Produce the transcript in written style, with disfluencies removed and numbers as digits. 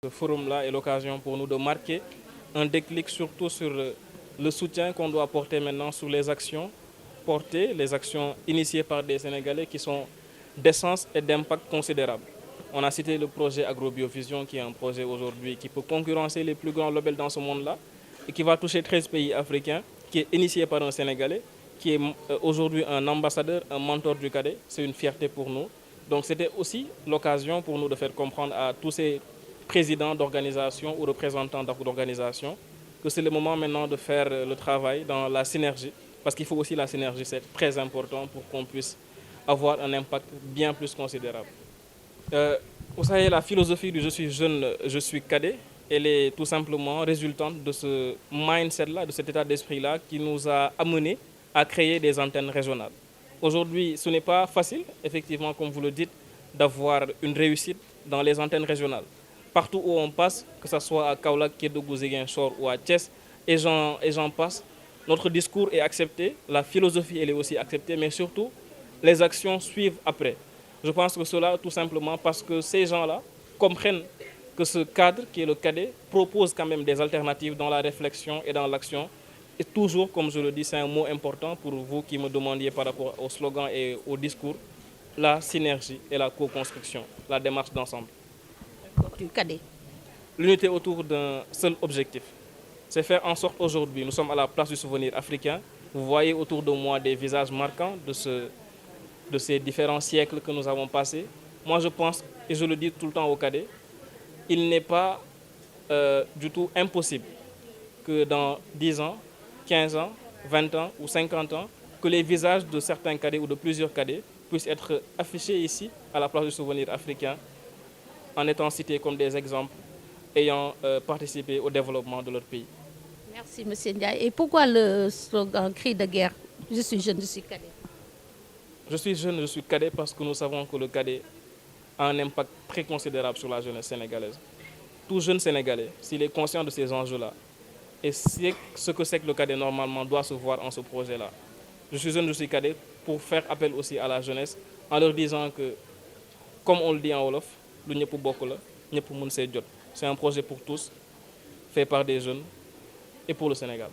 Ce forum-là est l'occasion pour nous de marquer un déclic surtout sur le soutien qu'on doit porter maintenant sur les actions portées, les actions initiées par des Sénégalais qui sont d'essence et d'impact considérable. On a cité le projet AgroBiofusion qui est un projet aujourd'hui qui peut concurrencer les plus grands labels dans ce monde-là et qui va toucher 13 pays africains, qui est initié par un Sénégalais, qui est aujourd'hui un ambassadeur, un mentor du cadet. C'est une fierté pour nous. Donc c'était aussi l'occasion pour nous de faire comprendre à tous ces présidents d'organisations ou représentants d'organisations que c'est le moment maintenant de faire le travail dans la synergie. Parce qu'il faut aussi la synergie, c'est très important pour qu'on puisse avoir un impact bien plus considérable. Vous savez, la philosophie du je suis jeune, je suis cadet, elle est tout simplement résultante de ce mindset-là, de cet état d'esprit-là qui nous a amenés à créer des antennes régionales. Aujourd'hui, ce n'est pas facile, effectivement, comme vous le dites, d'avoir une réussite dans les antennes régionales. Partout où on passe, que ce soit à Kaolack, Kédougou, Ziguinchor ou à Thiès, et j'en passe, notre discours est accepté, la philosophie elle est aussi acceptée, mais surtout, les actions suivent après. Je pense que cela, tout simplement parce que ces gens-là comprennent que ce cadre, qui est le cadet, propose quand même des alternatives dans la réflexion et dans l'action. Et toujours, comme je le dis, c'est un mot important pour vous qui me demandiez par rapport au slogan et au discours, la synergie et la co-construction, la démarche d'ensemble. Du cadet. L'unité autour d'un seul objectif. C'est faire en sorte aujourd'hui, nous sommes à la place du souvenir africain, vous voyez autour de moi des visages marquants de ces différents siècles que nous avons passés. Moi je pense, et je le dis tout le temps aux cadets, il n'est pas du tout impossible que dans 10 ans, 15 ans, 20 ans ou 50 ans, que les visages de certains cadets ou de plusieurs cadets puissent être affichés ici, à la place du souvenir africain, en étant cités comme des exemples ayant participé au développement de leur pays. Merci, M. Ndiaye. Et pourquoi le slogan cri de guerre? Je suis jeune, je suis cadet. Je suis jeune, je suis cadet parce que nous savons que le cadet a un impact très considérable sur la jeunesse sénégalaise. Tout jeune Sénégalais, s'il est conscient de ces enjeux-là, et c'est ce que c'est que le cadet normalement doit se voir en ce projet-là. Je suis jeune, je suis cadet pour faire appel aussi à la jeunesse en leur disant que, comme on le dit en Wolof, lu ñëpp bokk la, ñëpp mën see jot. C'est un projet pour tous, fait par des jeunes et pour le Sénégal.